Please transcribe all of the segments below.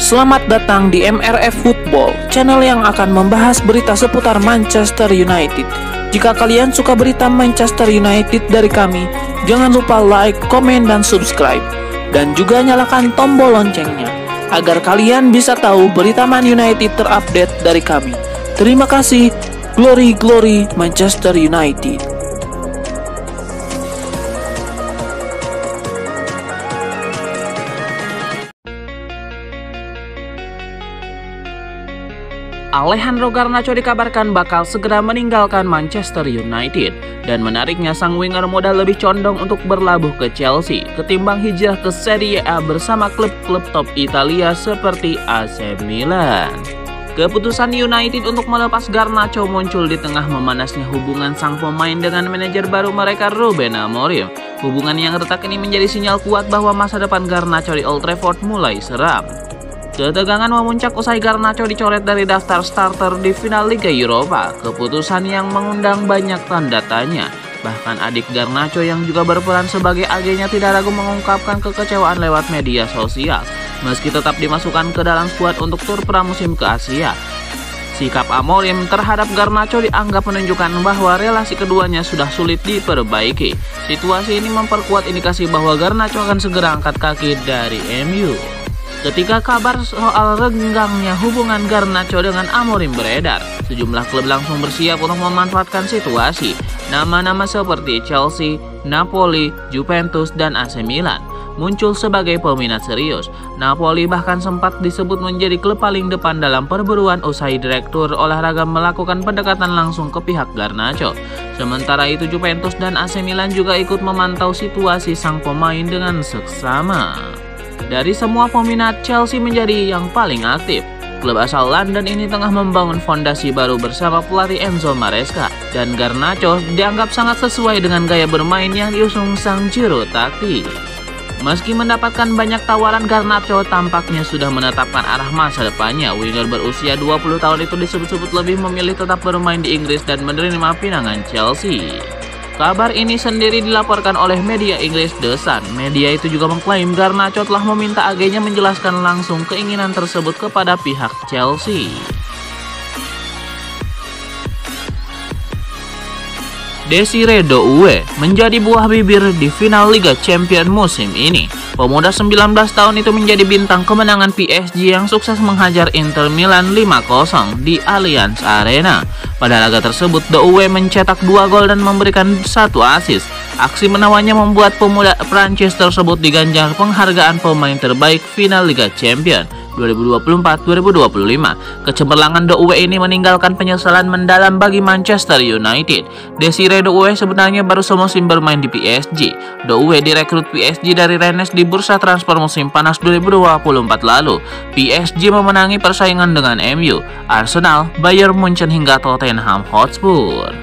Selamat datang di MRF Football, channel yang akan membahas berita seputar Manchester United. Jika kalian suka berita Manchester United dari kami, jangan lupa like, komen, dan subscribe. Dan juga nyalakan tombol loncengnya, agar kalian bisa tahu berita Man United terupdate dari kami. Terima kasih, Glory Glory Manchester United. Alejandro Garnacho dikabarkan bakal segera meninggalkan Manchester United, dan menariknya sang winger muda lebih condong untuk berlabuh ke Chelsea ketimbang hijrah ke Serie A bersama klub-klub top Italia seperti AC Milan. Keputusan United untuk melepas Garnacho muncul di tengah memanasnya hubungan sang pemain dengan manajer baru mereka, Ruben Amorim. Hubungan yang retak ini menjadi sinyal kuat bahwa masa depan Garnacho di Old Trafford mulai seram. Ketegangan memuncak usai Garnacho dicoret dari daftar starter di final Liga Eropa, keputusan yang mengundang banyak tanda tanya. Bahkan adik Garnacho yang juga berperan sebagai agennya tidak ragu mengungkapkan kekecewaan lewat media sosial, meski tetap dimasukkan ke dalam skuad untuk tur pramusim ke Asia. Sikap Amorim terhadap Garnacho dianggap menunjukkan bahwa relasi keduanya sudah sulit diperbaiki. Situasi ini memperkuat indikasi bahwa Garnacho akan segera angkat kaki dari MU. Ketika kabar soal renggangnya hubungan Garnacho dengan Amorim beredar, sejumlah klub langsung bersiap untuk memanfaatkan situasi. Nama-nama seperti Chelsea, Napoli, Juventus, dan AC Milan muncul sebagai peminat serius. Napoli bahkan sempat disebut menjadi klub paling depan dalam perburuan usai direktur olahraga melakukan pendekatan langsung ke pihak Garnacho. Sementara itu Juventus dan AC Milan juga ikut memantau situasi sang pemain dengan seksama. Dari semua peminat, Chelsea menjadi yang paling aktif. Klub asal London ini tengah membangun fondasi baru bersama pelatih Enzo Maresca, dan Garnacho dianggap sangat sesuai dengan gaya bermain yang diusung sang juru taktik. Meski mendapatkan banyak tawaran, Garnacho tampaknya sudah menetapkan arah masa depannya. Winger berusia 20 tahun itu disebut-sebut lebih memilih tetap bermain di Inggris dan menerima pinangan Chelsea. Kabar ini sendiri dilaporkan oleh media Inggris The Sun. Media itu juga mengklaim Garnacho telah meminta agennya menjelaskan langsung keinginan tersebut kepada pihak Chelsea. Desire Doué menjadi buah bibir di final Liga Champions musim ini. Pemuda 19 tahun itu menjadi bintang kemenangan PSG yang sukses menghajar Inter Milan 5-0 di Allianz Arena. Pada laga tersebut, Doué mencetak 2 gol dan memberikan 1 assist. Aksi menawannya membuat pemuda Prancis tersebut diganjar penghargaan pemain terbaik final Liga Champions 2024-2025. Kecemerlangan Doué ini meninggalkan penyesalan mendalam bagi Manchester United. Desire Doué sebenarnya baru semusim bermain di PSG. Doué direkrut PSG dari Rennes di bursa transfer musim panas 2024 lalu. PSG memenangi persaingan dengan MU, Arsenal, Bayern Munchen hingga Tottenham Hotspur.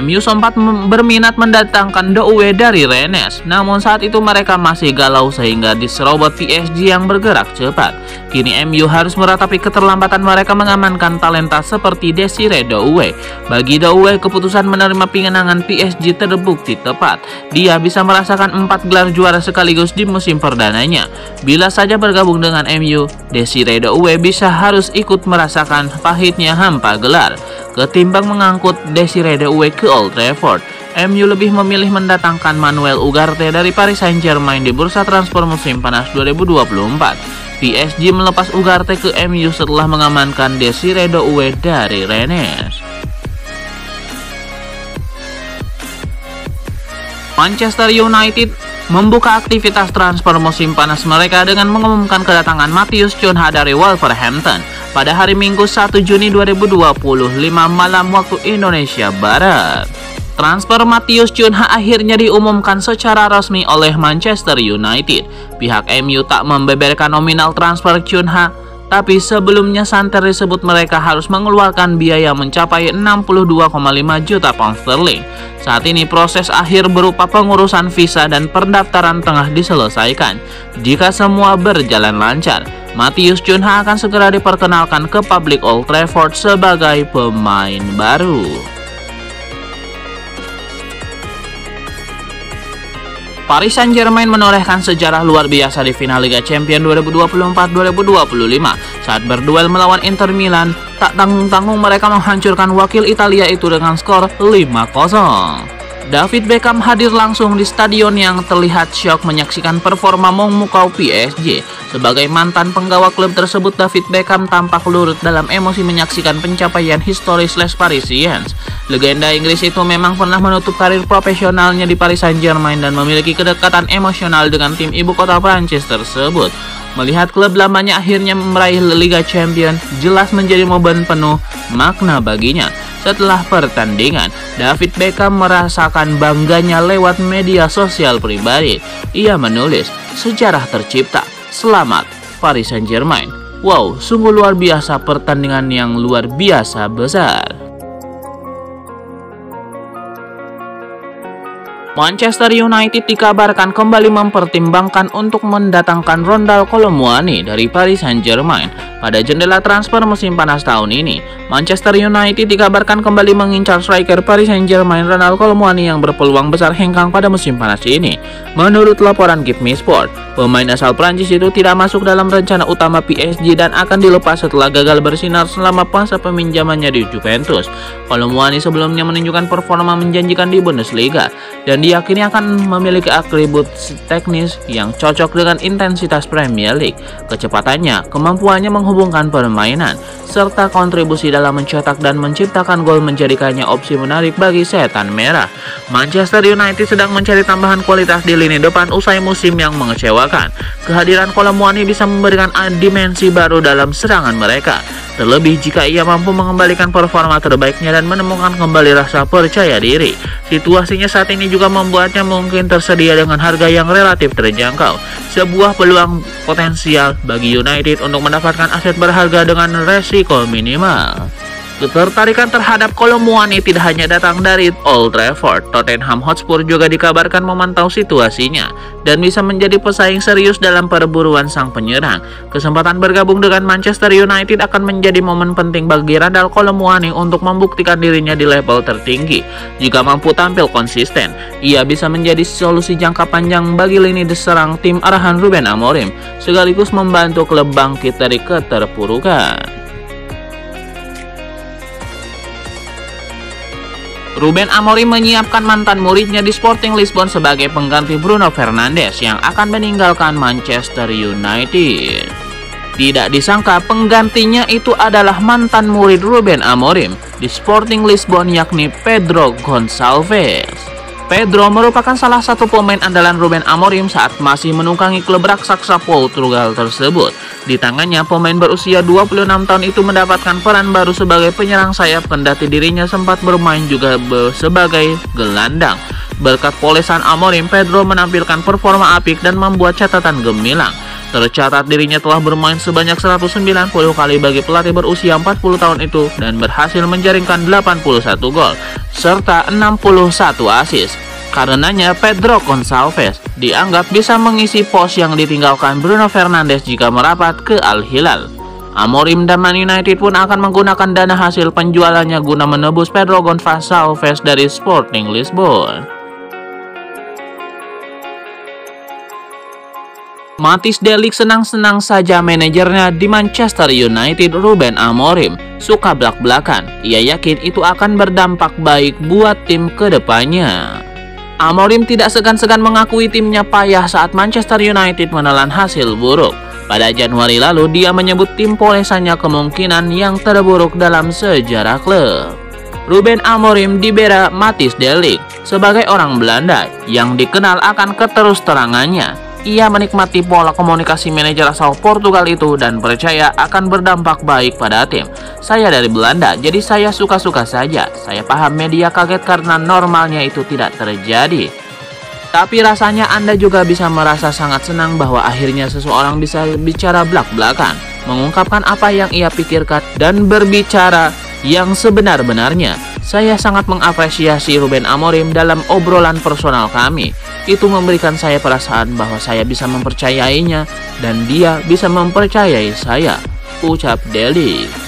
MU sempat berminat mendatangkan Doué dari Rennes, namun saat itu mereka masih galau sehingga diserobot PSG yang bergerak cepat. Kini MU harus meratapi keterlambatan mereka mengamankan talenta seperti Desire Doué. Bagi Doué, keputusan menerima pinangan PSG terbukti tepat. Dia bisa merasakan 4 gelar juara sekaligus di musim perdananya. Bila saja bergabung dengan MU, Desire Doué bisa harus ikut merasakan pahitnya hampa gelar. Ketimbang mengangkut Desire Doué ke Old Trafford, MU lebih memilih mendatangkan Manuel Ugarte dari Paris Saint-Germain di bursa transfer musim panas 2024. PSG melepas Ugarte ke MU setelah mengamankan Desire Doué dari Rennes. Manchester United membuka aktivitas transfer musim panas mereka dengan mengumumkan kedatangan Matheus Cunha dari Wolverhampton pada hari Minggu 1 Juni 2025 malam waktu Indonesia Barat. Transfer Matheus Cunha akhirnya diumumkan secara resmi oleh Manchester United. Pihak MU tak membeberkan nominal transfer Cunha, tapi sebelumnya santer disebut mereka harus mengeluarkan biaya mencapai 62,5 juta pound sterling. Saat ini proses akhir berupa pengurusan visa dan pendaftaran tengah diselesaikan. Jika semua berjalan lancar, Matheus Cunha akan segera diperkenalkan ke publik Old Trafford sebagai pemain baru. Paris Saint-Germain menorehkan sejarah luar biasa di final Liga Champions 2024-2025 saat berduel melawan Inter Milan. Tak tanggung-tanggung mereka menghancurkan wakil Italia itu dengan skor 5-0. David Beckham hadir langsung di stadion yang terlihat syok menyaksikan performa memukau PSG. Sebagai mantan penggawa klub tersebut, David Beckham tampak larut dalam emosi menyaksikan pencapaian historis Les Parisiens. Legenda Inggris itu memang pernah menutup karir profesionalnya di Paris Saint-Germain dan memiliki kedekatan emosional dengan tim ibu kota Prancis tersebut. Melihat klub lamanya akhirnya meraih Liga Champions jelas menjadi momen penuh makna baginya. Setelah pertandingan, David Beckham merasakan bangganya lewat media sosial pribadi. Ia menulis, "Sejarah tercipta. Selamat Paris Saint-Germain. Wow, sungguh luar biasa, pertandingan yang luar biasa besar." Manchester United dikabarkan kembali mempertimbangkan untuk mendatangkan Ronald Kolomuani dari Paris Saint-Germain. Pada jendela transfer musim panas tahun ini, Manchester United dikabarkan kembali mengincar striker Paris Saint-Germain Ronald Kolomuani yang berpeluang besar hengkang pada musim panas ini. Menurut laporan Give Me Sport, pemain asal Prancis itu tidak masuk dalam rencana utama PSG dan akan dilepas setelah gagal bersinar selama masa peminjamannya di Juventus. Kolomuani sebelumnya menunjukkan performa menjanjikan di Bundesliga dan diyakini akan memiliki atribut teknis yang cocok dengan intensitas Premier League. Kecepatannya, kemampuannya menghubungkan permainan, serta kontribusi dalam mencetak dan menciptakan gol menjadikannya opsi menarik bagi setan merah. Manchester United sedang mencari tambahan kualitas di lini depan usai musim yang mengecewakan. Kehadiran Kolomuani bisa memberikan dimensi baru dalam serangan mereka, terlebih jika ia mampu mengembalikan performa terbaiknya dan menemukan kembali rasa percaya diri. Situasinya saat ini juga membuatnya mungkin tersedia dengan harga yang relatif terjangkau. Sebuah peluang potensial bagi United untuk mendapatkan aset berharga dengan resiko minimal. Ketertarikan terhadap Kolomuani tidak hanya datang dari Old Trafford. Tottenham Hotspur juga dikabarkan memantau situasinya dan bisa menjadi pesaing serius dalam perburuan sang penyerang. Kesempatan bergabung dengan Manchester United akan menjadi momen penting bagi Ronald Kolomuani untuk membuktikan dirinya di level tertinggi. Jika mampu tampil konsisten, ia bisa menjadi solusi jangka panjang bagi lini serang tim arahan Ruben Amorim, sekaligus membantu klub bangkit dari keterpurukan. Ruben Amorim menyiapkan mantan muridnya di Sporting Lisbon sebagai pengganti Bruno Fernandes yang akan meninggalkan Manchester United. Tidak disangka penggantinya itu adalah mantan murid Ruben Amorim di Sporting Lisbon, yakni Pedro Gonçalves. Pedro merupakan salah satu pemain andalan Ruben Amorim saat masih menunggangi klub raksasa Portugal tersebut. Di tangannya, pemain berusia 26 tahun itu mendapatkan peran baru sebagai penyerang sayap, kendati dirinya sempat bermain juga sebagai gelandang. Berkat polesan Amorim, Pedro menampilkan performa apik dan membuat catatan gemilang. Tercatat dirinya telah bermain sebanyak 190 kali bagi pelatih berusia 40 tahun itu dan berhasil menjaringkan 81 gol serta 61 assist. Karenanya Pedro Gonçalves dianggap bisa mengisi pos yang ditinggalkan Bruno Fernandes jika merapat ke Al Hilal. Amorim dan Man United pun akan menggunakan dana hasil penjualannya guna menebus Pedro Gonçalves dari Sporting Lisbon. Matthijs de Ligt senang-senang saja manajernya di Manchester United, Ruben Amorim, suka belak-belakan. Ia yakin itu akan berdampak baik buat tim kedepannya. Amorim tidak segan-segan mengakui timnya payah saat Manchester United menelan hasil buruk. Pada Januari lalu, dia menyebut tim polesannya kemungkinan yang terburuk dalam sejarah klub. Ruben Amorim dibela Matthijs de Ligt sebagai orang Belanda yang dikenal akan keterus-terangannya. Ia menikmati pola komunikasi manajer asal Portugal itu dan percaya akan berdampak baik pada tim. Saya dari Belanda, jadi saya suka-suka saja. Saya paham media kaget karena normalnya itu tidak terjadi. Tapi rasanya Anda juga bisa merasa sangat senang bahwa akhirnya seseorang bisa bicara belak-belakan, mengungkapkan apa yang ia pikirkan, dan berbicara yang sebenar-benarnya. Saya sangat mengapresiasi Ruben Amorim dalam obrolan personal kami. Itu memberikan saya perasaan bahwa saya bisa mempercayainya dan dia bisa mempercayai saya, ucap de Ligt.